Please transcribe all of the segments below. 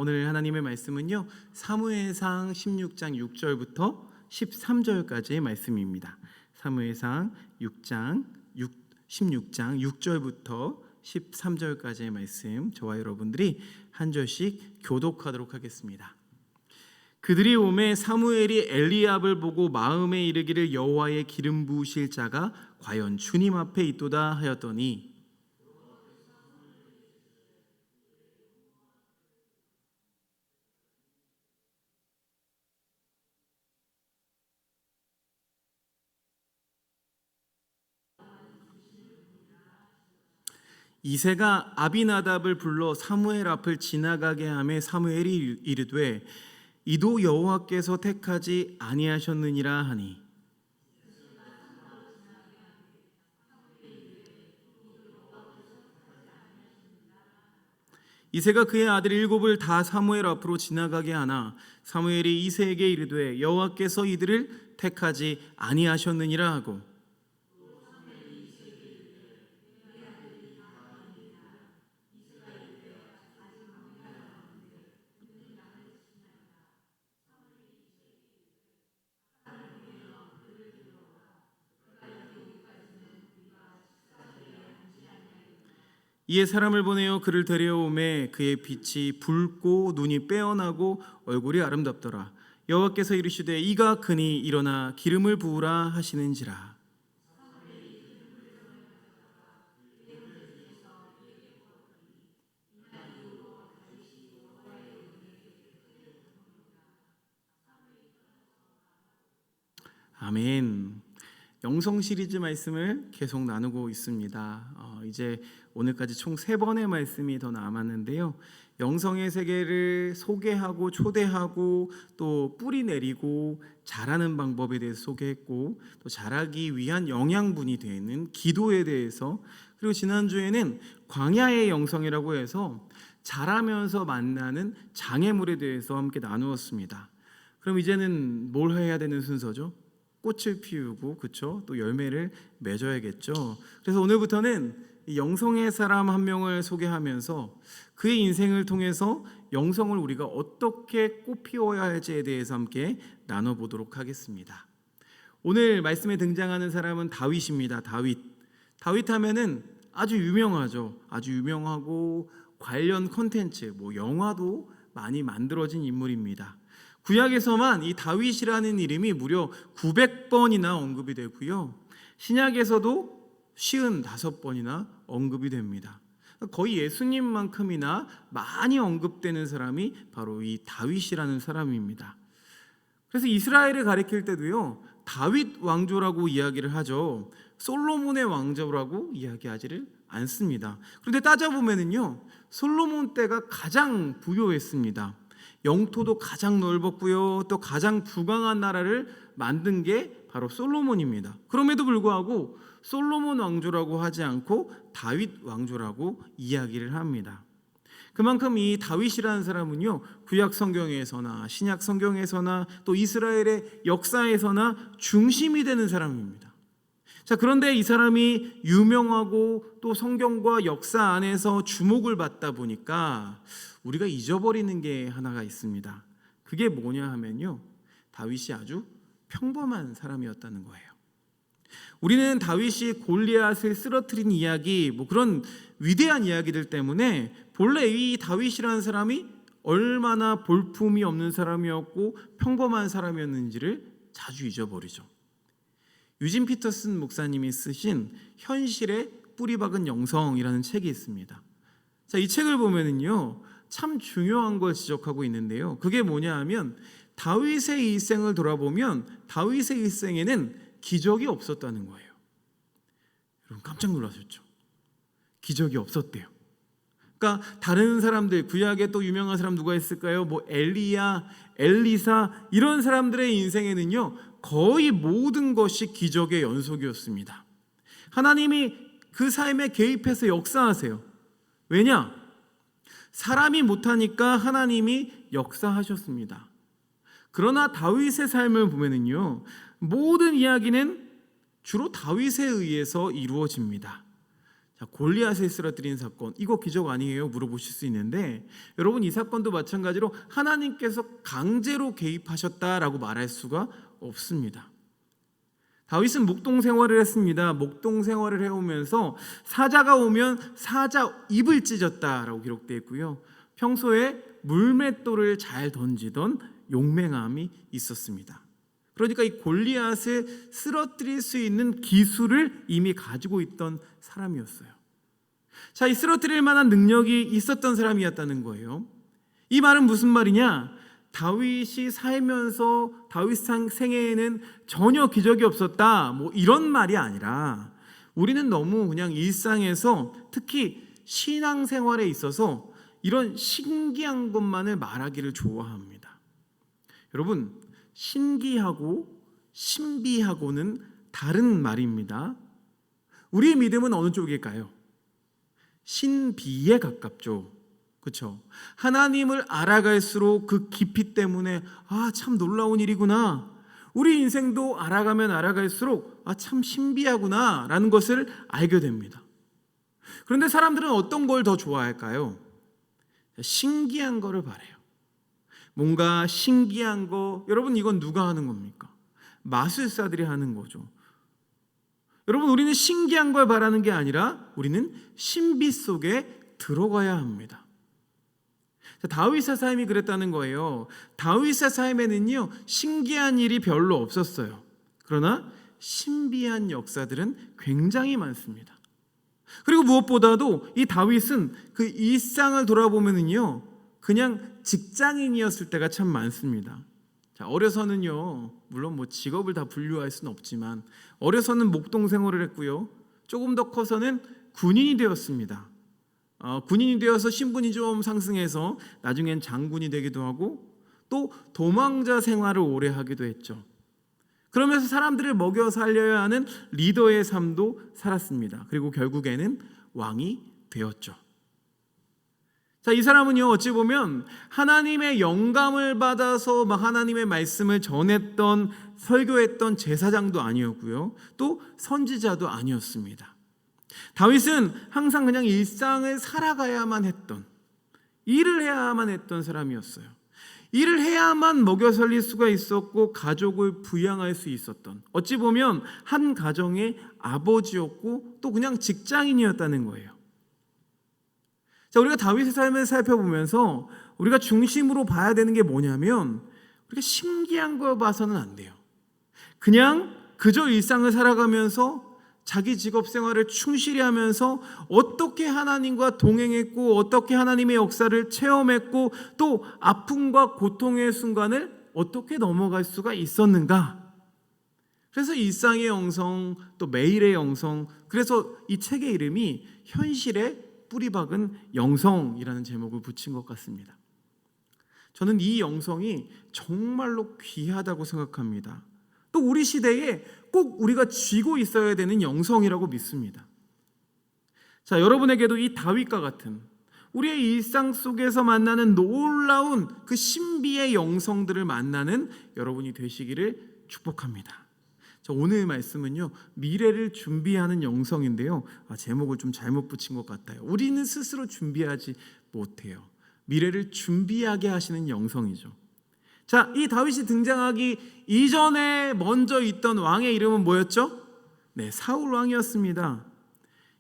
오늘 하나님의 말씀은요, 사무엘상 16장 6절부터 13절까지의 말씀입니다. 사무엘상 16장 6절부터 13절까지의 말씀, 저와 여러분들이 한 절씩 교독하도록 하겠습니다. 그들이 오매 사무엘이 엘리압을 보고 마음에 이르기를 여호와의 기름 부으실 자가 과연 주님 앞에 있도다 하였더니, 이새가 아비나답을 불러 사무엘 앞을 지나가게 하매 사무엘이 이르되 이도 여호와께서 택하지 아니하셨느니라 하니, 이새가 그의 아들 7을 다 사무엘 앞으로 지나가게 하나 사무엘이 이새에게 이르되 여호와께서 이들을 택하지 아니하셨느니라 하고, 이에 사람을 보내어 그를 데려오매 그의 빛이 붉고 눈이 빼어나고 얼굴이 아름답더라. 여호와께서 이르시되 이가 그니 일어나 기름을 부으라 하시는지라. 아멘. 영성 시리즈 말씀을 계속 나누고 있습니다. 이제 오늘까지 총 3번의 말씀이 더 남았는데요, 영성의 세계를 소개하고 초대하고 또 뿌리 내리고 자라는 방법에 대해서 소개했고, 또 자라기 위한 영양분이 되는 기도에 대해서, 그리고 지난주에는 광야의 영성이라고 해서 자라면서 만나는 장애물에 대해서 함께 나누었습니다. 그럼 이제는 뭘 해야 되는 순서죠? 꽃을 피우고, 그렇죠? 또 열매를 맺어야겠죠. 그래서 오늘부터는 영성의 사람 한 명을 소개하면서 그의 인생을 통해서 영성을 우리가 어떻게 꽃 피워야 할지에 대해서 함께 나눠보도록 하겠습니다. 오늘 말씀에 등장하는 사람은 다윗입니다. 다윗 하면은 아주 유명하죠. 아주 유명하고 관련 콘텐츠, 영화도 많이 만들어진 인물입니다. 구약에서만 이 다윗이라는 이름이 무려 900번이나 언급이 되고요, 신약에서도 55번이나 언급이 됩니다. 거의 예수님만큼이나 많이 언급되는 사람이 바로 이 다윗이라는 사람입니다. 그래서 이스라엘을 가리킬 때도요, 다윗 왕조라고 이야기를 하죠. 솔로몬의 왕조라고 이야기하지를 않습니다. 그런데 따져보면은요, 솔로몬 때가 가장 부유했습니다. 영토도 가장 넓었고요, 또 가장 부강한 나라를 만든 게 바로 솔로몬입니다. 그럼에도 불구하고 솔로몬 왕조라고 하지 않고 다윗 왕조라고 이야기를 합니다. 그만큼 이 다윗이라는 사람은요, 구약 성경에서나 신약 성경에서나 또 이스라엘의 역사에서나 중심이 되는 사람입니다. 자, 그런데 이 사람이 유명하고 또 성경과 역사 안에서 주목을 받다 보니까 우리가 잊어버리는 게 하나가 있습니다. 그게 뭐냐 하면요, 다윗이 아주 평범한 사람이었다는 거예요. 우리는 다윗이 골리앗을 쓰러뜨린 이야기, 그런 위대한 이야기들 때문에 본래 이 다윗이라는 사람이 얼마나 볼품이 없는 사람이었고 평범한 사람이었는지를 자주 잊어버리죠. 유진 피터슨 목사님이 쓰신 현실의 뿌리박은 영성이라는 책이 있습니다. 자, 이 책을 보면은요, 참 중요한 걸 지적하고 있는데요, 그게 뭐냐 하면 다윗의 일생을 돌아보면 다윗의 일생에는 기적이 없었다는 거예요. 여러분 깜짝 놀라셨죠? 기적이 없었대요. 그러니까 다른 사람들, 구약에 또 유명한 사람 누가 있을까요? 엘리야, 엘리사, 이런 사람들의 인생에는요, 거의 모든 것이 기적의 연속이었습니다. 하나님이 그 삶에 개입해서 역사하세요. 왜냐? 사람이 못하니까 하나님이 역사하셨습니다. 그러나 다윗의 삶을 보면은요, 모든 이야기는 주로 다윗에 의해서 이루어집니다. 자, 골리앗을 쓰러뜨린 사건, 이거 기적 아니에요? 물어보실 수 있는데, 여러분 이 사건도 마찬가지로 하나님께서 강제로 개입하셨다라고 말할 수가 없습니다. 다윗은 목동 생활을 했습니다. 목동 생활을 해오면서 사자가 오면 사자 입을 찢었다라고 기록되어 있고요. 평소에 물맷돌을 잘 던지던 용맹함이 있었습니다. 그러니까 이 골리앗을 쓰러뜨릴 수 있는 기술을 이미 가지고 있던 사람이었어요. 자, 이 쓰러뜨릴 만한 능력이 있었던 사람이었다는 거예요. 이 말은 무슨 말이냐? 다윗이 살면서 다윗 생애에는 전혀 기적이 없었다, 뭐 이런 말이 아니라, 우리는 너무 그냥 일상에서 특히 신앙생활에 있어서 이런 신기한 것만을 말하기를 좋아합니다. 여러분, 신기하고 신비하고는 다른 말입니다. 우리의 믿음은 어느 쪽일까요? 신비에 가깝죠. 그렇죠? 하나님을 알아갈수록 그 깊이 때문에 참 놀라운 일이구나, 우리 인생도 알아가면 알아갈수록 참 신비하구나 라는 것을 알게 됩니다. 그런데 사람들은 어떤 걸 더 좋아할까요? 신기한 거를 바래요. 뭔가 신기한 거, 여러분 이건 누가 하는 겁니까? 마술사들이 하는 거죠. 여러분, 우리는 신기한 걸 바라는 게 아니라 우리는 신비 속에 들어가야 합니다. 다윗의 삶이 그랬다는 거예요. 다윗의 삶에는요, 신기한 일이 별로 없었어요. 그러나 신비한 역사들은 굉장히 많습니다. 그리고 무엇보다도 이 다윗은 그 일상을 돌아보면은요, 그냥 직장인이었을 때가 참 많습니다. 자, 어려서는요, 물론 뭐 직업을 다 분류할 수는 없지만 어려서는 목동 생활을 했고요. 조금 더 커서는 군인이 되었습니다. 군인이 되어서 신분이 좀 상승해서 나중엔 장군이 되기도 하고, 또 도망자 생활을 오래 하기도 했죠. 그러면서 사람들을 먹여 살려야 하는 리더의 삶도 살았습니다. 그리고 결국에는 왕이 되었죠. 자, 이 사람은요, 어찌 보면 하나님의 영감을 받아서 막 하나님의 말씀을 전했던, 설교했던 제사장도 아니었고요, 또 선지자도 아니었습니다. 다윗은 항상 그냥 일상을 살아가야만 했던, 일을 해야만 했던 사람이었어요. 일을 해야만 먹여 살릴 수가 있었고 가족을 부양할 수 있었던, 어찌 보면 한 가정의 아버지였고 또 그냥 직장인이었다는 거예요. 자, 우리가 다윗의 삶을 살펴보면서 우리가 중심으로 봐야 되는 게 뭐냐면, 우리가 신기한 거 봐서는 안 돼요. 그냥 그저 일상을 살아가면서 자기 직업 생활을 충실히 하면서 어떻게 하나님과 동행했고 어떻게 하나님의 역사를 체험했고 또 아픔과 고통의 순간을 어떻게 넘어갈 수가 있었는가. 그래서 일상의 영성, 또 매일의 영성, 그래서 이 책의 이름이 현실에 뿌리박은 영성이라는 제목을 붙인 것 같습니다. 저는 이 영성이 정말로 귀하다고 생각합니다. 또 우리 시대에 꼭 우리가 쥐고 있어야 되는 영성이라고 믿습니다. 자, 여러분에게도 이 다윗과 같은 우리의 일상 속에서 만나는 놀라운 그 신비의 영성들을 만나는 여러분이 되시기를 축복합니다. 자, 오늘 말씀은요, 미래를 준비하는 영성인데요, 제목을 좀 잘못 붙인 것 같아요. 우리는 스스로 준비하지 못해요. 미래를 준비하게 하시는 영성이죠. 자, 이 다윗이 등장하기 이전에 먼저 있던 왕의 이름은 뭐였죠? 네, 사울 왕이었습니다.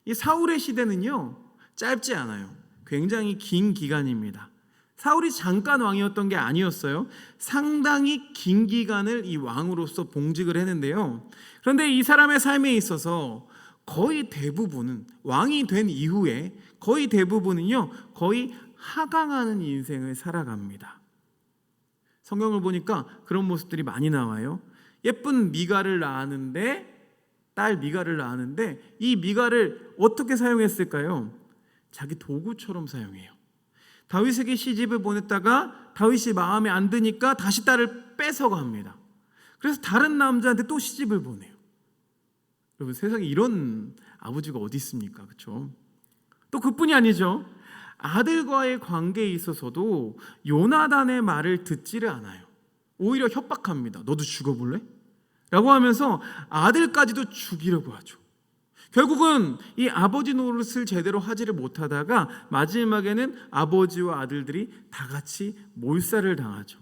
이 사울의 시대는요, 짧지 않아요. 굉장히 긴 기간입니다. 사울이 잠깐 왕이었던 게 아니었어요. 상당히 긴 기간을 이 왕으로서 봉직을 했는데요. 그런데 이 사람의 삶에 있어서 거의 대부분은, 왕이 된 이후에 거의 대부분은요, 거의 하강하는 인생을 살아갑니다. 성경을 보니까 그런 모습들이 많이 나와요. 예쁜 미가를 낳았는데, 딸 미가를 낳았는데 이 미가를 어떻게 사용했을까요? 자기 도구처럼 사용해요. 다윗에게 시집을 보냈다가 다윗이 마음에 안 드니까 다시 딸을 뺏어갑니다. 그래서 다른 남자한테 또 시집을 보내요. 여러분, 세상에 이런 아버지가 어디 있습니까? 그렇죠? 또 그뿐이 아니죠. 아들과의 관계에 있어서도 요나단의 말을 듣지를 않아요. 오히려 협박합니다. 너도 죽어볼래? 라고 하면서 아들까지도 죽이려고 하죠. 결국은 이 아버지 노릇을 제대로 하지를 못하다가 마지막에는 아버지와 아들들이 다 같이 몰살을 당하죠.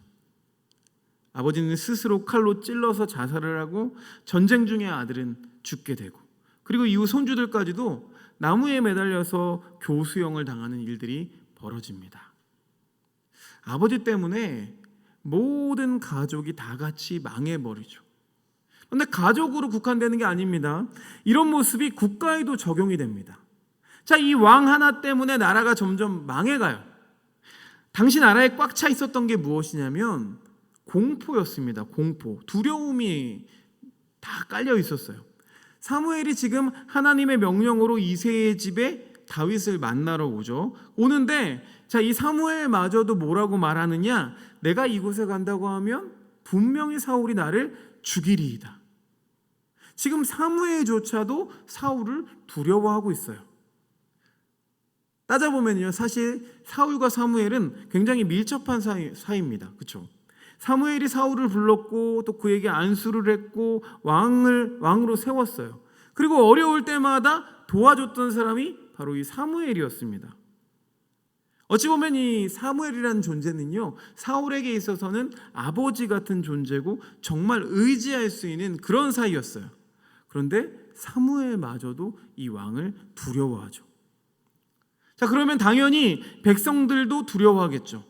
아버지는 스스로 칼로 찔러서 자살을 하고 전쟁 중에 아들은 죽게 되고, 그리고 이후 손주들까지도 나무에 매달려서 교수형을 당하는 일들이 벌어집니다. 아버지 때문에 모든 가족이 다 같이 망해버리죠. 그런데 가족으로 국한되는 게 아닙니다. 이런 모습이 국가에도 적용이 됩니다. 자, 이 왕 하나 때문에 나라가 점점 망해가요. 당시 나라에 꽉 차 있었던 게 무엇이냐면 공포였습니다. 공포, 두려움이 다 깔려 있었어요. 사무엘이 지금 하나님의 명령으로 이새의 집에 다윗을 만나러 오죠. 오는데 자, 이 사무엘마저도 뭐라고 말하느냐? 내가 이곳에 간다고 하면 분명히 사울이 나를 죽이리이다. 지금 사무엘조차도 사울을 두려워하고 있어요. 따져보면요, 사실 사울과 사무엘은 굉장히 밀접한 사이입니다. 그렇죠? 사무엘이 사울을 불렀고 또 그에게 안수를 했고 왕으로 세웠어요. 그리고 어려울 때마다 도와줬던 사람이 바로 이 사무엘이었습니다. 어찌 보면 이 사무엘이라는 존재는요, 사울에게 있어서는 아버지 같은 존재고 정말 의지할 수 있는 그런 사이였어요. 그런데 사무엘마저도 이 왕을 두려워하죠. 자, 그러면 당연히 백성들도 두려워하겠죠.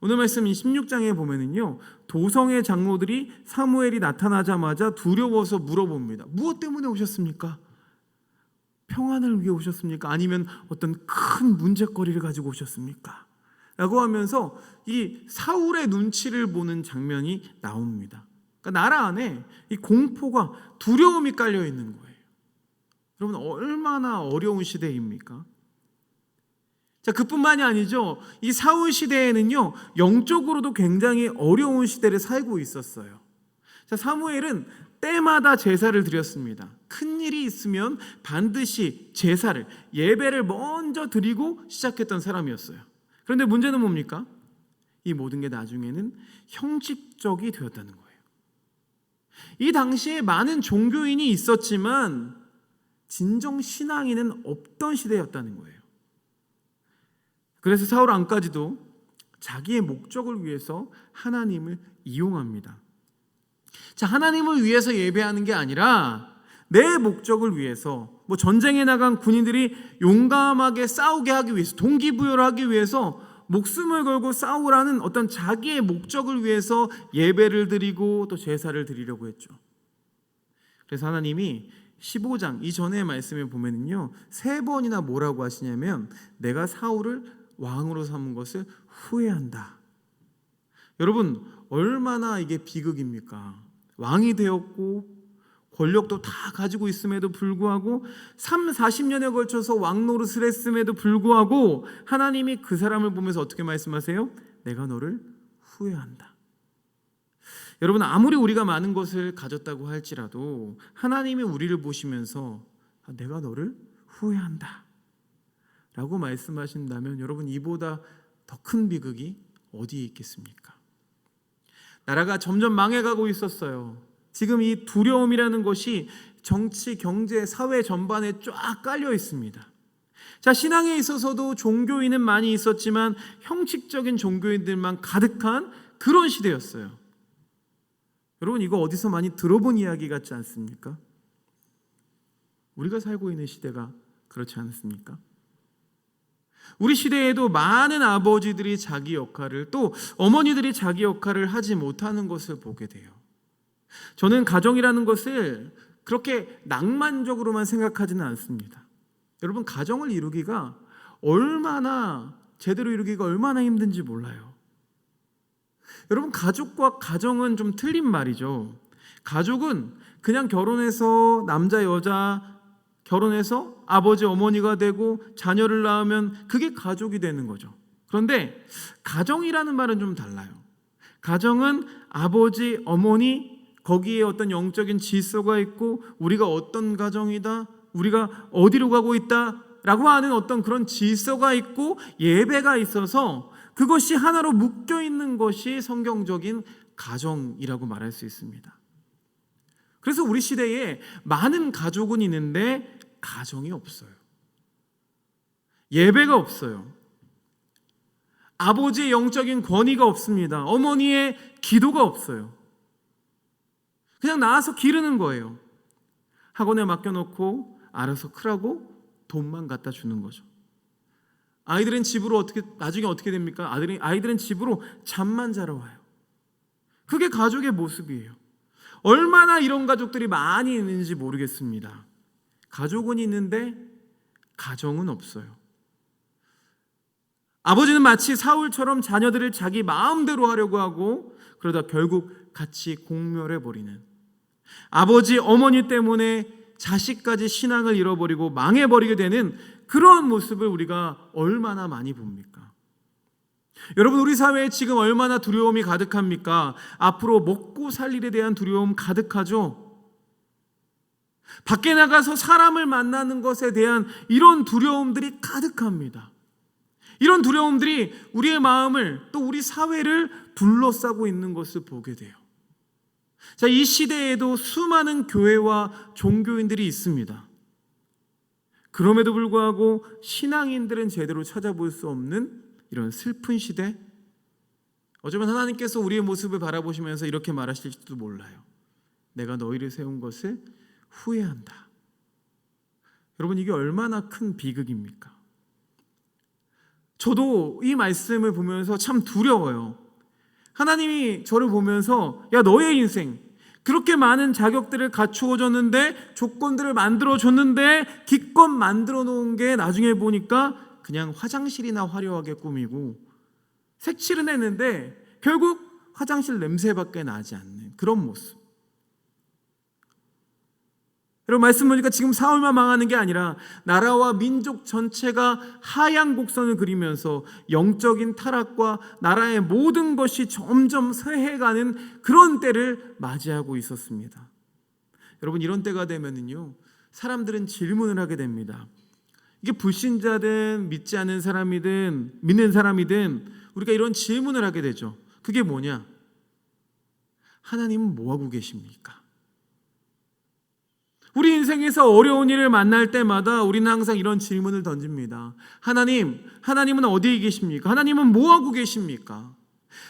오늘 말씀 16장에 보면은요, 도성의 장로들이 사무엘이 나타나자마자 두려워서 물어봅니다. 무엇 때문에 오셨습니까? 평안을 위해 오셨습니까? 아니면 어떤 큰 문제거리를 가지고 오셨습니까? 라고 하면서 이 사울의 눈치를 보는 장면이 나옵니다. 그러니까 나라 안에 이 공포가, 두려움이 깔려 있는 거예요. 여러분, 얼마나 어려운 시대입니까? 자, 그뿐만이 아니죠. 이 사울 시대에는요, 영적으로도 굉장히 어려운 시대를 살고 있었어요. 자, 사무엘은 때마다 제사를 드렸습니다. 큰 일이 있으면 반드시 제사를, 예배를 먼저 드리고 시작했던 사람이었어요. 그런데 문제는 뭡니까? 이 모든 게 나중에는 형식적이 되었다는 거예요. 이 당시에 많은 종교인이 있었지만 진정 신앙인은 없던 시대였다는 거예요. 그래서 사울 왕까지도 자기의 목적을 위해서 하나님을 이용합니다. 자, 하나님을 위해서 예배하는 게 아니라 내 목적을 위해서, 뭐 전쟁에 나간 군인들이 용감하게 싸우게 하기 위해서, 동기부여를 하기 위해서 목숨을 걸고 싸우라는 어떤 자기의 목적을 위해서 예배를 드리고 또 제사를 드리려고 했죠. 그래서 하나님이 15장 이전의 말씀에 보면은요, 3번이나 뭐라고 하시냐면 내가 사울을 왕으로 삼은 것을 후회한다. 여러분, 얼마나 이게 비극입니까? 왕이 되었고 권력도 다 가지고 있음에도 불구하고 40년에 걸쳐서 왕 노릇을 했음에도 불구하고 하나님이 그 사람을 보면서 어떻게 말씀하세요? 내가 너를 후회한다. 여러분, 아무리 우리가 많은 것을 가졌다고 할지라도 하나님이 우리를 보시면서 내가 너를 후회한다 라고 말씀하신다면 여러분, 이보다 더 큰 비극이 어디에 있겠습니까? 나라가 점점 망해가고 있었어요. 지금 이 두려움이라는 것이 정치, 경제, 사회 전반에 쫙 깔려 있습니다. 자, 신앙에 있어서도 종교인은 많이 있었지만 형식적인 종교인들만 가득한 그런 시대였어요. 여러분, 이거 어디서 많이 들어본 이야기 같지 않습니까? 우리가 살고 있는 시대가 그렇지 않습니까? 우리 시대에도 많은 아버지들이 자기 역할을, 또 어머니들이 자기 역할을 하지 못하는 것을 보게 돼요. 저는 가정이라는 것을 그렇게 낭만적으로만 생각하지는 않습니다. 여러분, 가정을 이루기가 제대로 이루기가 얼마나 힘든지 몰라요. 여러분, 가족과 가정은 좀 틀린 말이죠. 가족은 그냥 결혼해서 남자 여자 결혼해서 아버지 어머니가 되고 자녀를 낳으면 그게 가족이 되는 거죠. 그런데 가정이라는 말은 좀 달라요. 가정은 아버지 어머니, 거기에 어떤 영적인 질서가 있고 우리가 어떤 가정이다, 우리가 어디로 가고 있다 라고 하는 어떤 그런 질서가 있고 예배가 있어서 그것이 하나로 묶여 있는 것이 성경적인 가정이라고 말할 수 있습니다. 그래서 우리 시대에 많은 가족은 있는데 가정이 없어요. 예배가 없어요. 아버지의 영적인 권위가 없습니다. 어머니의 기도가 없어요. 그냥 나와서 기르는 거예요. 학원에 맡겨놓고 알아서 크라고 돈만 갖다 주는 거죠. 아이들은 집으로 나중에 어떻게 됩니까? 아이들은 집으로 잠만 자러 와요. 그게 가족의 모습이에요. 얼마나 이런 가족들이 많이 있는지 모르겠습니다. 가족은 있는데 가정은 없어요. 아버지는 마치 사울처럼 자녀들을 자기 마음대로 하려고 하고 그러다 결국 같이 공멸해버리는, 아버지 어머니 때문에 자식까지 신앙을 잃어버리고 망해버리게 되는 그런 모습을 우리가 얼마나 많이 봅니까? 여러분, 우리 사회에 지금 얼마나 두려움이 가득합니까? 앞으로 먹고 살 일에 대한 두려움 가득하죠. 밖에 나가서 사람을 만나는 것에 대한 이런 두려움들이 가득합니다. 이런 두려움들이 우리의 마음을, 또 우리 사회를 둘러싸고 있는 것을 보게 돼요. 자, 이 시대에도 수많은 교회와 종교인들이 있습니다. 그럼에도 불구하고 신앙인들은 제대로 찾아볼 수 없는 이런 슬픈 시대, 어쩌면 하나님께서 우리의 모습을 바라보시면서 이렇게 말하실지도 몰라요. 내가 너희를 세운 것을 후회한다. 여러분, 이게 얼마나 큰 비극입니까? 저도 이 말씀을 보면서 참 두려워요. 하나님이 저를 보면서, 야, 너의 인생 그렇게 많은 자격들을 갖추어 줬는데, 조건들을 만들어 줬는데 기껏 만들어 놓은 게 나중에 보니까 그냥 화장실이나 화려하게 꾸미고 색칠은 했는데 결국 화장실 냄새밖에 나지 않는 그런 모습. 여러분, 말씀 보니까 지금 사울만 망하는 게 아니라 나라와 민족 전체가 하향 곡선을 그리면서 영적인 타락과 나라의 모든 것이 점점 쇠해가는 그런 때를 맞이하고 있었습니다. 여러분, 이런 때가 되면은요, 사람들은 질문을 하게 됩니다. 이게 불신자든 믿지 않는 사람이든 믿는 사람이든 우리가 이런 질문을 하게 되죠. 그게 뭐냐? 하나님은 뭐하고 계십니까? 우리 인생에서 어려운 일을 만날 때마다 우리는 항상 이런 질문을 던집니다. 하나님은 어디에 계십니까? 하나님은 뭐하고 계십니까?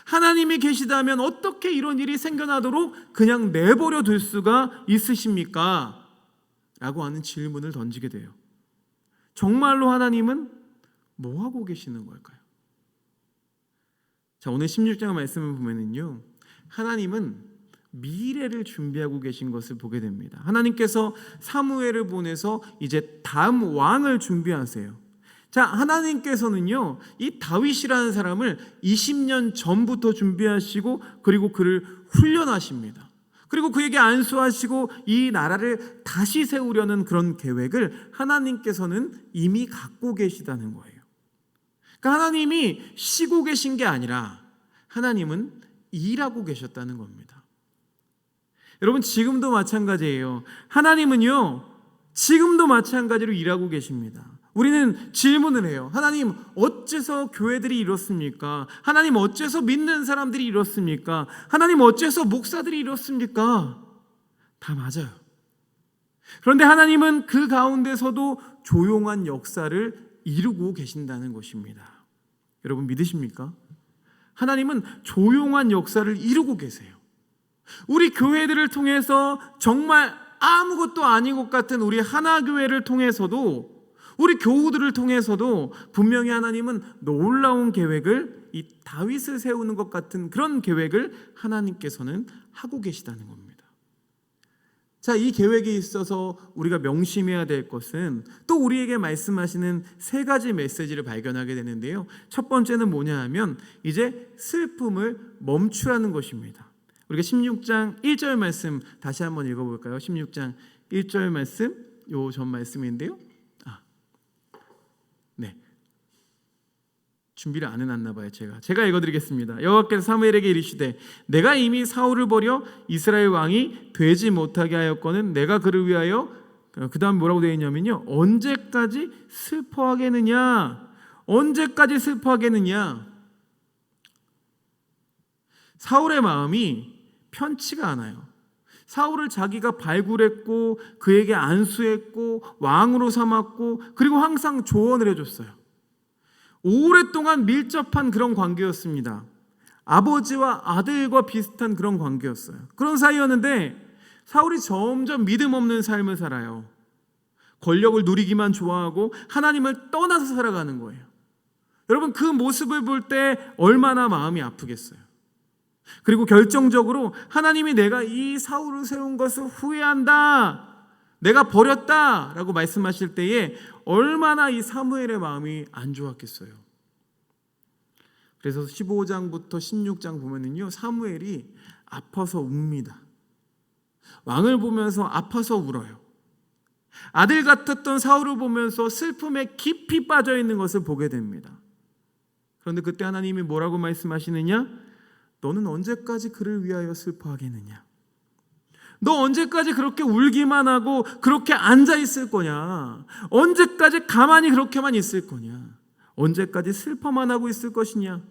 하나님이 계시다면 어떻게 이런 일이 생겨나도록 그냥 내버려 둘 수가 있으십니까? 라고 하는 질문을 던지게 돼요. 정말로 하나님은 뭐하고 계시는 걸까요? 자, 오늘 16장 말씀을 보면은요, 하나님은 미래를 준비하고 계신 것을 보게 됩니다. 하나님께서 사무엘을 보내서 이제 다음 왕을 준비하세요. 자, 하나님께서는요, 이 다윗이라는 사람을 20년 전부터 준비하시고 그리고 그를 훈련하십니다. 그리고 그에게 안수하시고 이 나라를 다시 세우려는 그런 계획을 하나님께서는 이미 갖고 계시다는 거예요. 그러니까 하나님이 쉬고 계신 게 아니라 하나님은 일하고 계셨다는 겁니다. 여러분, 지금도 마찬가지예요. 하나님은요, 지금도 마찬가지로 일하고 계십니다. 우리는 질문을 해요. 하나님, 어째서 교회들이 이렇습니까? 하나님, 어째서 믿는 사람들이 이렇습니까? 하나님, 어째서 목사들이 이렇습니까? 다 맞아요. 그런데 하나님은 그 가운데서도 조용한 역사를 이루고 계신다는 것입니다. 여러분, 믿으십니까? 하나님은 조용한 역사를 이루고 계세요. 우리 교회들을 통해서 정말 아무것도 아닌 것 같은 우리 하나교회를 통해서도, 우리 교우들을 통해서도 분명히 하나님은 놀라운 계획을, 이 다윗을 세우는 것 같은 그런 계획을 하나님께서는 하고 계시다는 겁니다. 자, 이 계획에 있어서 우리가 명심해야 될 것은 또 우리에게 말씀하시는 세 가지 메시지를 발견하게 되는데요. 첫 번째는 뭐냐 하면 이제 슬픔을 멈추라는 것입니다. 우리가 16장 1절 말씀 다시 한번 읽어볼까요? 16장 1절 말씀, 요 전 말씀인데요. 네, 준비를 안 해놨나 봐요. 제가 읽어드리겠습니다. 여호와께서 사무엘에게 이르시되 내가 이미 사울을 버려 이스라엘 왕이 되지 못하게 하였거늘 내가 그를 위하여, 그 다음 뭐라고 되어 있냐면요, 언제까지 슬퍼하겠느냐? 언제까지 슬퍼하겠느냐? 사울의 마음이 편치가 않아요. 사울을 자기가 발굴했고 그에게 안수했고 왕으로 삼았고 그리고 항상 조언을 해줬어요. 오랫동안 밀접한 그런 관계였습니다. 아버지와 아들과 비슷한 그런 관계였어요. 그런 사이였는데 사울이 점점 믿음 없는 삶을 살아요. 권력을 누리기만 좋아하고 하나님을 떠나서 살아가는 거예요. 여러분, 그 모습을 볼 때 얼마나 마음이 아프겠어요. 그리고 결정적으로 하나님이 내가 이 사울을 세운 것을 후회한다, 내가 버렸다 라고 말씀하실 때에 얼마나 이 사무엘의 마음이 안 좋았겠어요. 그래서 15장부터 16장 보면은요, 사무엘이 아파서 웁니다. 왕을 보면서 아파서 울어요. 아들 같았던 사울을 보면서 슬픔에 깊이 빠져 있는 것을 보게 됩니다. 그런데 그때 하나님이 뭐라고 말씀하시느냐? 너는 언제까지 그를 위하여 슬퍼하겠느냐? 너 언제까지 그렇게 울기만 하고 그렇게 앉아 있을 거냐? 언제까지 가만히 그렇게만 있을 거냐? 언제까지 슬퍼만 하고 있을 것이냐?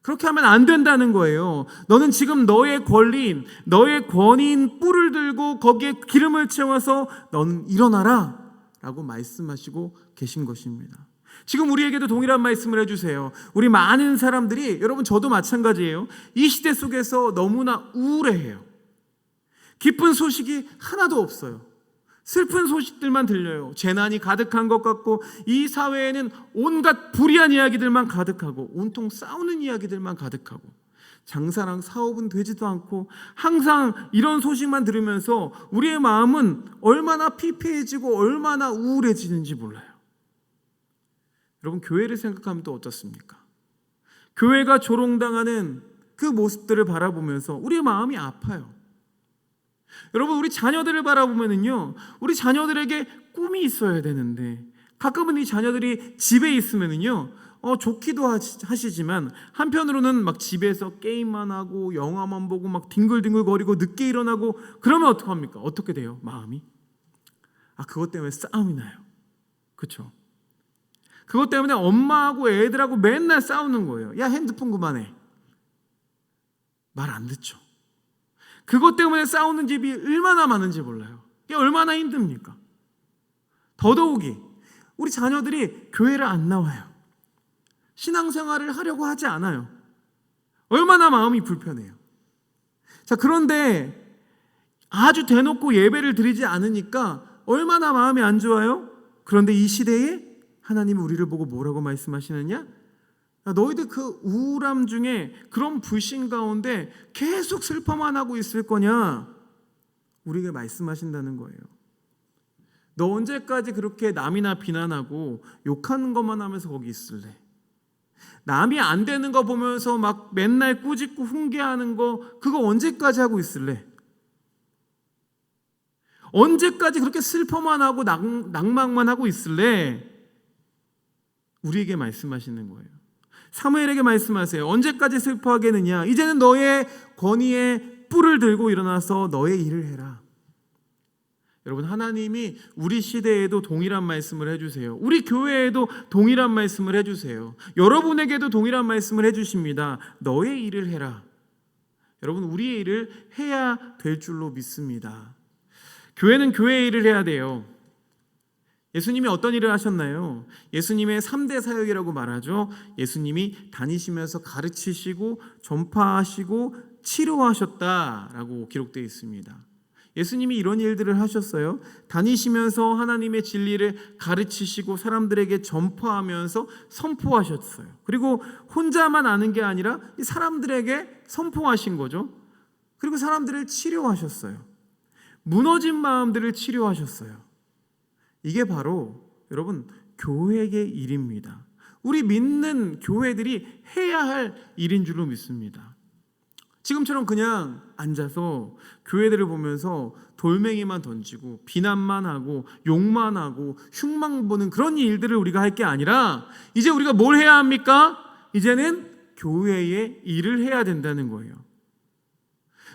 그렇게 하면 안 된다는 거예요. 너는 지금 너의 권리인, 너의 권위인 뿔을 들고 거기에 기름을 채워서 너는 일어나라 라고 말씀하시고 계신 것입니다. 지금 우리에게도 동일한 말씀을 해주세요. 우리 많은 사람들이, 여러분 저도 마찬가지예요. 이 시대 속에서 너무나 우울해해요. 기쁜 소식이 하나도 없어요. 슬픈 소식들만 들려요. 재난이 가득한 것 같고 이 사회에는 온갖 불의한 이야기들만 가득하고 온통 싸우는 이야기들만 가득하고 장사랑 사업은 되지도 않고 항상 이런 소식만 들으면서 우리의 마음은 얼마나 피폐해지고 얼마나 우울해지는지 몰라요. 여러분, 교회를 생각하면 또 어떻습니까? 교회가 조롱당하는 그 모습들을 바라보면서 우리의 마음이 아파요. 여러분, 우리 자녀들을 바라보면은요, 우리 자녀들에게 꿈이 있어야 되는데 가끔은 이 자녀들이 집에 있으면은요, 좋기도 하시지만 한편으로는 막 집에서 게임만 하고 영화만 보고 막 뒹굴뒹굴거리고 늦게 일어나고 그러면 어떡합니까? 어떻게 돼요? 마음이? 그것 때문에 싸움이 나요. 그렇죠? 그것 때문에 엄마하고 애들하고 맨날 싸우는 거예요. 야, 핸드폰 그만해. 말 안 듣죠. 그것 때문에 싸우는 집이 얼마나 많은지 몰라요. 이게 얼마나 힘듭니까? 더더욱이 우리 자녀들이 교회를 안 나와요. 신앙생활을 하려고 하지 않아요. 얼마나 마음이 불편해요. 자, 그런데 아주 대놓고 예배를 드리지 않으니까 얼마나 마음이 안 좋아요? 그런데 이 시대에 하나님이 우리를 보고 뭐라고 말씀하시느냐? 너희들 그 우울함 중에 그런 불신 가운데 계속 슬퍼만 하고 있을 거냐? 우리에게 말씀하신다는 거예요. 너 언제까지 그렇게 남이나 비난하고 욕하는 것만 하면서 거기 있을래? 남이 안 되는 거 보면서 막 맨날 꾸짖고 훈계하는 거, 그거 언제까지 하고 있을래? 언제까지 그렇게 슬퍼만 하고 낭망만 하고 있을래? 우리에게 말씀하시는 거예요. 사무엘에게 말씀하세요. 언제까지 슬퍼하겠느냐? 이제는 너의 권위에 뿔을 들고 일어나서 너의 일을 해라. 여러분, 하나님이 우리 시대에도 동일한 말씀을 해주세요. 우리 교회에도 동일한 말씀을 해주세요. 여러분에게도 동일한 말씀을 해주십니다. 너의 일을 해라. 여러분, 우리의 일을 해야 될 줄로 믿습니다. 교회는 교회의 일을 해야 돼요. 예수님이 어떤 일을 하셨나요? 예수님의 3대 사역이라고 말하죠. 예수님이 다니시면서 가르치시고 전파하시고 치료하셨다라고 기록되어 있습니다. 예수님이 이런 일들을 하셨어요. 다니시면서 하나님의 진리를 가르치시고 사람들에게 전파하면서 선포하셨어요. 그리고 혼자만 아는 게 아니라 사람들에게 선포하신 거죠. 그리고 사람들을 치료하셨어요. 무너진 마음들을 치료하셨어요. 이게 바로 여러분 교회의 일입니다. 우리 믿는 교회들이 해야 할 일인 줄로 믿습니다. 지금처럼 그냥 앉아서 교회들을 보면서 돌멩이만 던지고 비난만 하고 욕만 하고 흉만 보는 그런 일들을 우리가 할 게 아니라 이제 우리가 뭘 해야 합니까? 이제는 교회의 일을 해야 된다는 거예요.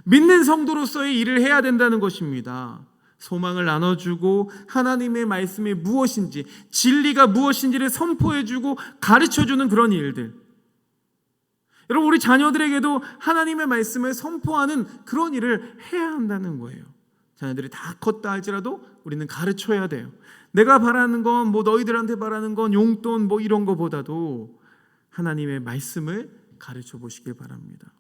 믿는 성도로서의 일을 해야 된다는 것입니다. 소망을 나눠주고 하나님의 말씀이 무엇인지, 진리가 무엇인지를 선포해주고 가르쳐주는 그런 일들. 여러분, 우리 자녀들에게도 하나님의 말씀을 선포하는 그런 일을 해야 한다는 거예요. 자녀들이 다 컸다 할지라도 우리는 가르쳐야 돼요. 내가 바라는 건 너희들한테 바라는 건 용돈 이런 거보다도 하나님의 말씀을 가르쳐 보시길 바랍니다.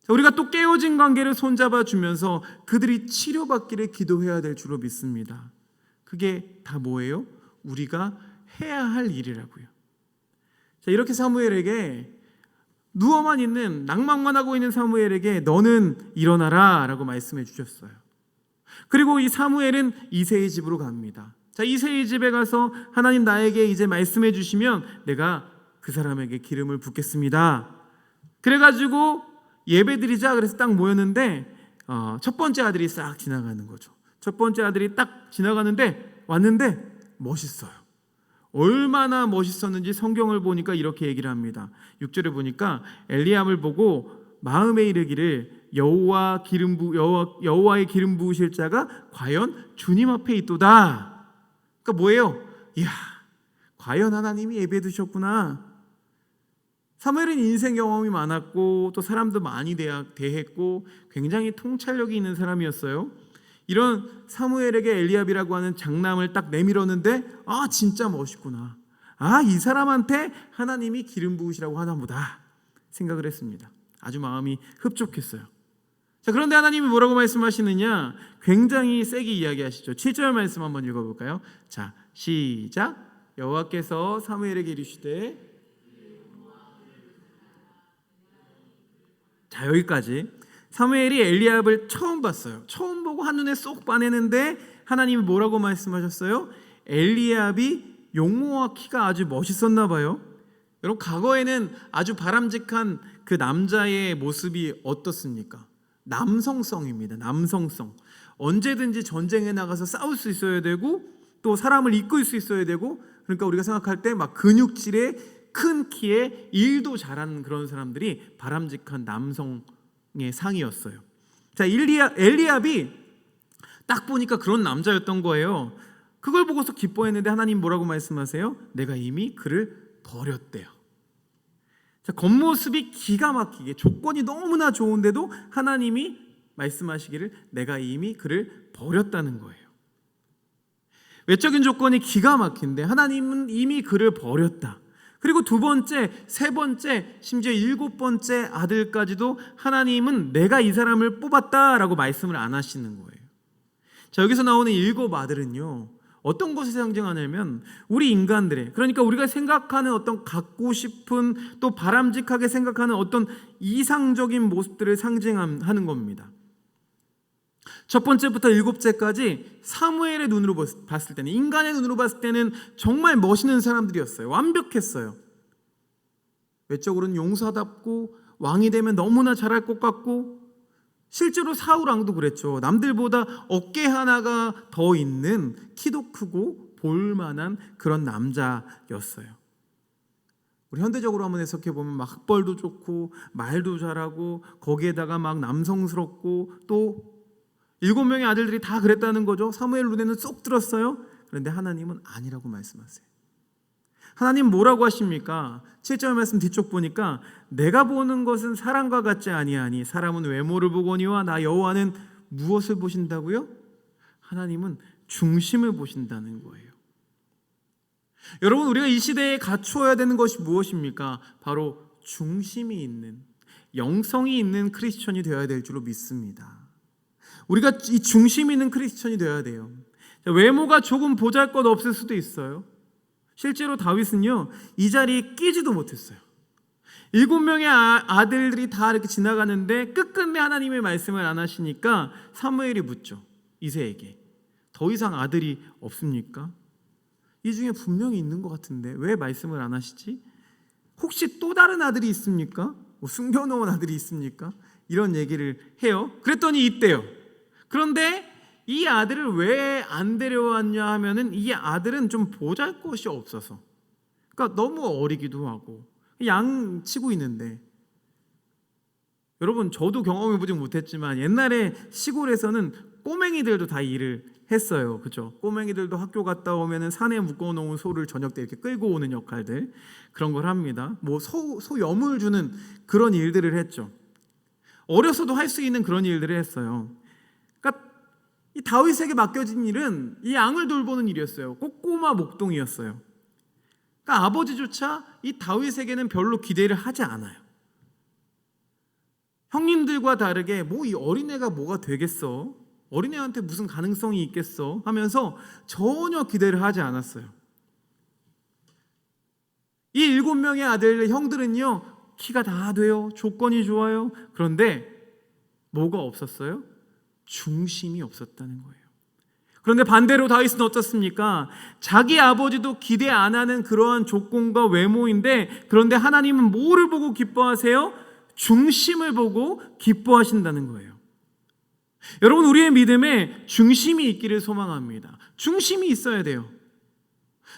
우리가 또 깨어진 관계를 손잡아 주면서 그들이 치료받기를 기도해야 될 줄로 믿습니다. 그게 다 뭐예요? 우리가 해야 할 일이라고요. 자, 이렇게 사무엘에게 누워만 있는, 낭만만 하고 있는 사무엘에게 너는 일어나라 라고 말씀해 주셨어요. 그리고 이 사무엘은 이새의 집으로 갑니다. 자, 이새의 집에 가서 하나님 나에게 이제 말씀해 주시면 내가 그 사람에게 기름을 붓겠습니다. 그래가지고 예배드리자 그래서 딱 모였는데 첫 번째 아들이 싹 지나가는 거죠. 첫 번째 아들이 딱 지나가는데 왔는데 멋있어요. 얼마나 멋있었는지 성경을 보니까 이렇게 얘기를 합니다. 6절에 보니까 엘리압을 보고 마음에 이르기를 여호와의 기름 부으실 자가 과연 주님 앞에 있도다. 그러니까 뭐예요? 이야, 과연 하나님이 예배해 두셨구나. 사무엘은 인생 경험이 많았고 또 사람도 많이 대했고 굉장히 통찰력이 있는 사람이었어요. 이런 사무엘에게 엘리압이라고 하는 장남을 딱 내밀었는데 진짜 멋있구나. 이 사람한테 하나님이 기름 부으시라고 하나 보다 생각을 했습니다. 아주 마음이 흡족했어요. 자, 그런데 하나님이 뭐라고 말씀하시느냐? 굉장히 세게 이야기하시죠. 7절 말씀 한번 읽어볼까요? 자, 시작. 여호와께서 사무엘에게 이르시되, 자, 여기까지. 사무엘이 엘리압을 처음 봤어요. 처음 보고 한눈에 쏙 반했는데 하나님이 뭐라고 말씀하셨어요? 엘리압이 용모와 키가 아주 멋있었나 봐요. 여러분, 과거에는 아주 바람직한 그 남자의 모습이 어떻습니까? 남성성입니다. 남성성. 언제든지 전쟁에 나가서 싸울 수 있어야 되고 또 사람을 이끌 수 있어야 되고, 그러니까 우리가 생각할 때 막 근육질에 큰 키에 일도 잘하는 그런 사람들이 바람직한 남성의 상이었어요. 자, 엘리압이 딱 보니까 그런 남자였던 거예요. 그걸 보고서 기뻐했는데 하나님 뭐라고 말씀하세요? 내가 이미 그를 버렸대요. 자, 겉모습이 기가 막히게 조건이 너무나 좋은데도 하나님이 말씀하시기를 내가 이미 그를 버렸다는 거예요. 외적인 조건이 기가 막힌데 하나님은 이미 그를 버렸다. 그리고 두 번째, 세 번째, 심지어 7번째 아들까지도 하나님은 내가 이 사람을 뽑았다라고 말씀을 안 하시는 거예요. 자, 여기서 나오는 7 아들은요, 어떤 것을 상징하냐면 우리 인간들의, 그러니까 우리가 생각하는 어떤 갖고 싶은 또 바람직하게 생각하는 어떤 이상적인 모습들을 상징하는 겁니다. 첫 번째부터 7째까지 사무엘의 눈으로 봤을 때는, 인간의 눈으로 봤을 때는 정말 멋있는 사람들이었어요. 완벽했어요. 외적으로는 용사답고 왕이 되면 너무나 잘할 것 같고, 실제로 사울 왕도 그랬죠. 남들보다 어깨 하나가 더 있는 키도 크고 볼만한 그런 남자였어요. 우리 현대적으로 한번 해석해 보면 막 학벌도 좋고 말도 잘하고 거기에다가 막 남성스럽고 또 7명의 아들들이 다 그랬다는 거죠. 사무엘 눈에는 쏙 들었어요. 그런데 하나님은 아니라고 말씀하세요. 하나님 뭐라고 하십니까? 7절 말씀 뒤쪽 보니까 내가 보는 것은 사람과 같지 아니하니 사람은 외모를 보거니와 나 여호와는 무엇을 보신다고요? 하나님은 중심을 보신다는 거예요. 여러분, 우리가 이 시대에 갖추어야 되는 것이 무엇입니까? 바로 중심이 있는, 영성이 있는 크리스천이 되어야 될 줄로 믿습니다. 우리가 이 중심 있는 크리스천이 되어야 돼요. 외모가 조금 보잘것없을 수도 있어요. 실제로 다윗은요, 이 자리에 끼지도 못했어요. 7명의 아들들이 다 이렇게 지나가는데 끝끝내 하나님의 말씀을 안 하시니까 사무엘이 묻죠. 이새에게 더 이상 아들이 없습니까? 이 중에 분명히 있는 것 같은데 왜 말씀을 안 하시지? 혹시 또 다른 아들이 있습니까? 숨겨놓은 아들이 있습니까? 이런 얘기를 해요. 그랬더니 있대요. 그런데 이 아들을 왜 안 데려왔냐 하면은 이 아들은 좀 보잘것이 없어서, 그러니까 너무 어리기도 하고 양 치고 있는데, 여러분 저도 경험해보지 못했지만 옛날에 시골에서는 꼬맹이들도 다 일을 했어요. 그죠? 꼬맹이들도 학교 갔다 오면은 산에 묶어놓은 소를 저녁 때 이렇게 끌고 오는 역할들, 그런 걸 합니다. 뭐 소 염을 주는 그런 일들을 했죠. 어려서도 할 수 있는 그런 일들을 했어요. 그러니까 이 다윗에게 맡겨진 일은 이 양을 돌보는 일이었어요. 꼬꼬마 목동이었어요. 그러니까 아버지조차 이 다윗에게는 별로 기대를 하지 않아요. 형님들과 다르게 뭐 이 어린애가 뭐가 되겠어? 어린애한테 무슨 가능성이 있겠어? 하면서 전혀 기대를 하지 않았어요. 이 7명의 아들 형들은요, 키가 다 돼요. 조건이 좋아요. 그런데 뭐가 없었어요? 중심이 없었다는 거예요. 그런데 반대로 다윗은 어떻습니까? 자기 아버지도 기대 안 하는 그러한 조건과 외모인데, 그런데 하나님은 뭐를 보고 기뻐하세요? 중심을 보고 기뻐하신다는 거예요. 여러분, 우리의 믿음에 중심이 있기를 소망합니다. 중심이 있어야 돼요.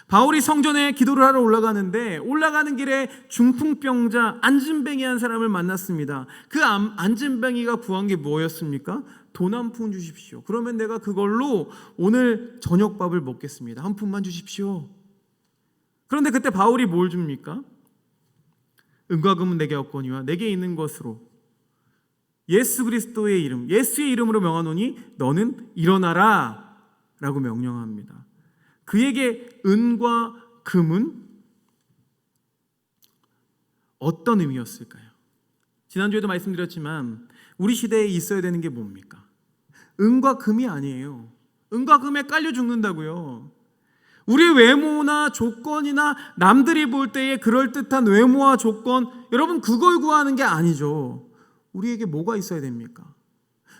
바울이 성전에 기도를 하러 올라가는데 올라가는 길에 중풍병자 안진뱅이 한 사람을 만났습니다. 그 안진뱅이가 구한 게 뭐였습니까? 돈 한 푼 주십시오. 그러면 내가 그걸로 오늘 저녁밥을 먹겠습니다. 한 푼만 주십시오. 그런데 그때 바울이 뭘 줍니까? 은과 금은 내게 없거니와 내게 있는 것으로 예수 그리스도의 이름, 예수의 이름으로 명하노니 너는 일어나라 라고 명령합니다. 그에게 은과 금은 어떤 의미였을까요? 지난주에도 말씀드렸지만 우리 시대에 있어야 되는 게 뭡니까? 은과 금이 아니에요. 은과 금에 깔려 죽는다고요. 우리의 외모나 조건이나 남들이 볼 때의 그럴듯한 외모와 조건, 여러분 그걸 구하는 게 아니죠. 우리에게 뭐가 있어야 됩니까?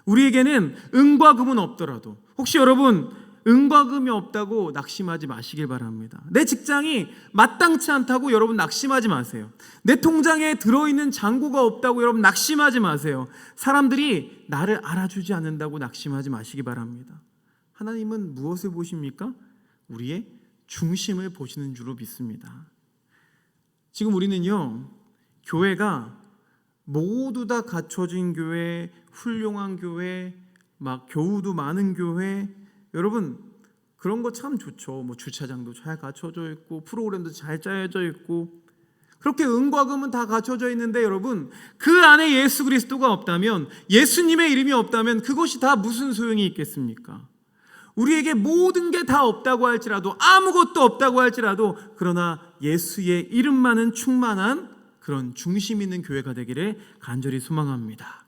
우리에게는 은과 금은 없더라도, 혹시 여러분 은과 금이 없다고 낙심하지 마시길 바랍니다. 내 직장이 마땅치 않다고 여러분 낙심하지 마세요. 내 통장에 들어있는 잔고가 없다고 여러분 낙심하지 마세요. 사람들이 나를 알아주지 않는다고 낙심하지 마시기 바랍니다. 하나님은 무엇을 보십니까? 우리의 중심을 보시는 줄로 믿습니다. 지금 우리는요, 교회가 모두 다 갖춰진 교회, 훌륭한 교회, 막 교우도 많은 교회, 여러분 그런 거 참 좋죠. 뭐 주차장도 잘 갖춰져 있고 프로그램도 잘 짜여져 있고, 그렇게 은과 금은 다 갖춰져 있는데 여러분 그 안에 예수 그리스도가 없다면, 예수님의 이름이 없다면 그것이 다 무슨 소용이 있겠습니까? 우리에게 모든 게 다 없다고 할지라도, 아무것도 없다고 할지라도, 그러나 예수의 이름만은 충만한 그런 중심 있는 교회가 되기를 간절히 소망합니다.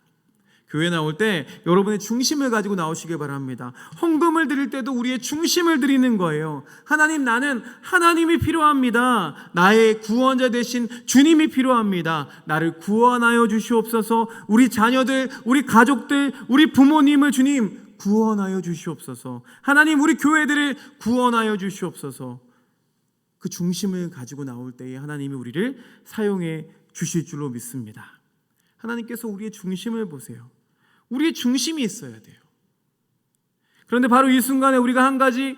교회 나올 때 여러분의 중심을 가지고 나오시길 바랍니다. 헌금을 드릴 때도 우리의 중심을 드리는 거예요. 하나님, 나는 하나님이 필요합니다. 나의 구원자 되신 주님이 필요합니다. 나를 구원하여 주시옵소서. 우리 자녀들, 우리 가족들, 우리 부모님을 주님 구원하여 주시옵소서. 하나님, 우리 교회들을 구원하여 주시옵소서. 그 중심을 가지고 나올 때에 하나님이 우리를 사용해 주실 줄로 믿습니다. 하나님께서 우리의 중심을 보세요. 우리의 중심이 있어야 돼요. 그런데 바로 이 순간에 우리가 한 가지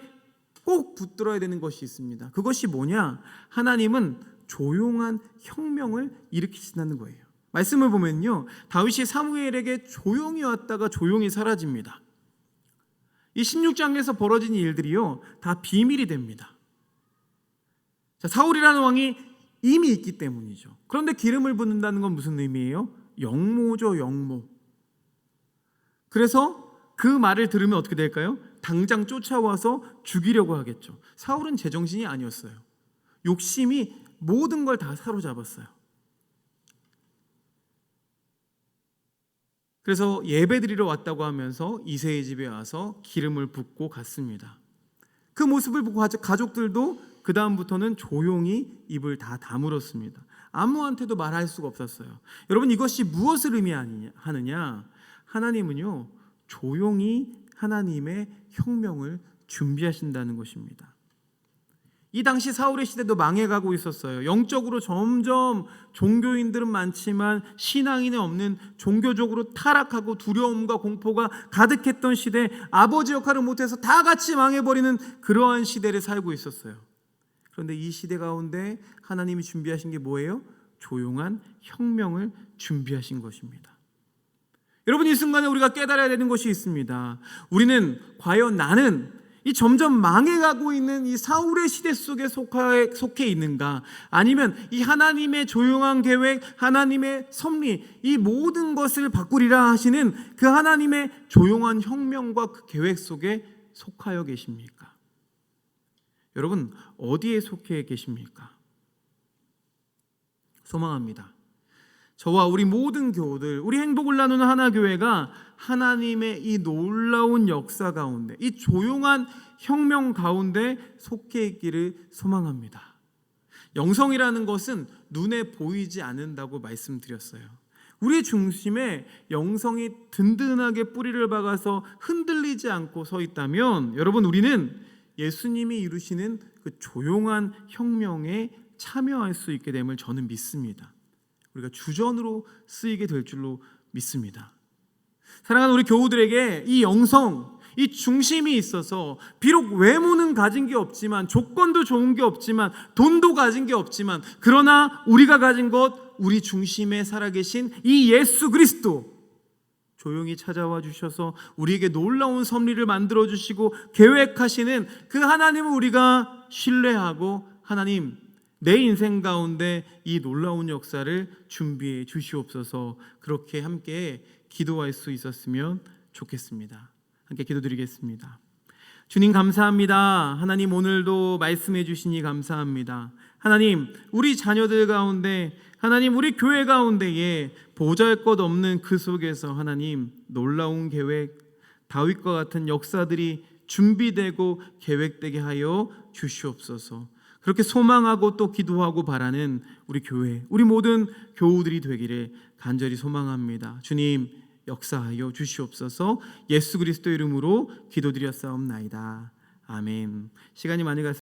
꼭 붙들어야 되는 것이 있습니다. 그것이 뭐냐? 하나님은 조용한 혁명을 일으키신다는 거예요. 말씀을 보면요, 다윗이 사무엘에게 조용히 왔다가 조용히 사라집니다. 이 16장에서 벌어진 일들이요, 다 비밀이 됩니다. 자, 사울이라는 왕이 이미 있기 때문이죠. 그런데 기름을 붓는다는 건 무슨 의미예요? 영모죠, 영모. 그래서 그 말을 들으면 어떻게 될까요? 당장 쫓아와서 죽이려고 하겠죠. 사울은 제정신이 아니었어요. 욕심이 모든 걸 다 사로잡았어요. 그래서 예배드리러 왔다고 하면서 이새의 집에 와서 기름을 붓고 갔습니다. 그 모습을 보고 가족들도 그 다음부터는 조용히 입을 다 다물었습니다. 아무한테도 말할 수가 없었어요. 여러분, 이것이 무엇을 의미하느냐? 하나님은요, 조용히 하나님의 혁명을 준비하신다는 것입니다. 이 당시 사울의 시대도 망해가고 있었어요. 영적으로 점점 종교인들은 많지만 신앙인은 없는, 종교적으로 타락하고 두려움과 공포가 가득했던 시대, 아버지 역할을 못해서 다 같이 망해버리는 그러한 시대를 살고 있었어요. 그런데 이 시대 가운데 하나님이 준비하신 게 뭐예요? 조용한 혁명을 준비하신 것입니다. 여러분, 이 순간에 우리가 깨달아야 되는 것이 있습니다. 우리는 과연 나는 이 점점 망해가고 있는 이 사울의 시대 속에 속해 있는가, 아니면 이 하나님의 조용한 계획, 하나님의 섭리, 이 모든 것을 바꾸리라 하시는 그 하나님의 조용한 혁명과 그 계획 속에 속하여 계십니까? 여러분, 어디에 속해 계십니까? 소망합니다. 저와 우리 모든 교우들, 우리 행복을 나누는 하나교회가 하나님의 이 놀라운 역사 가운데, 이 조용한 혁명 가운데 속해 있기를 소망합니다. 영성이라는 것은 눈에 보이지 않는다고 말씀드렸어요. 우리 중심에 영성이 든든하게 뿌리를 박아서 흔들리지 않고 서 있다면, 여러분, 우리는 예수님이 이루시는 그 조용한 혁명에 참여할 수 있게 됨을 저는 믿습니다. 우리가 주전으로 쓰이게 될 줄로 믿습니다. 사랑하는 우리 교우들에게 이 영성, 이 중심이 있어서 비록 외모는 가진 게 없지만, 조건도 좋은 게 없지만, 돈도 가진 게 없지만, 그러나 우리가 가진 것, 우리 중심에 살아계신 이 예수 그리스도, 조용히 찾아와 주셔서 우리에게 놀라운 섭리를 만들어 주시고 계획하시는 그 하나님을 우리가 신뢰하고, 하나님, 내 인생 가운데 이 놀라운 역사를 준비해 주시옵소서, 그렇게 함께 기도할 수 있었으면 좋겠습니다. 함께 기도드리겠습니다. 주님, 감사합니다. 하나님, 오늘도 말씀해 주시니 감사합니다. 하나님, 우리 자녀들 가운데, 하나님, 우리 교회 가운데에 보잘것없는 그 속에서 하나님, 놀라운 계획, 다윗과 같은 역사들이 준비되고 계획되게 하여 주시옵소서. 그렇게 소망하고 또 기도하고 바라는 우리 교회, 우리 모든 교우들이 되기를 간절히 소망합니다. 주님, 역사하여 주시옵소서. 예수 그리스도 이름으로 기도드렸사옵나이다. 아멘. 시간이 많이 갔습니다.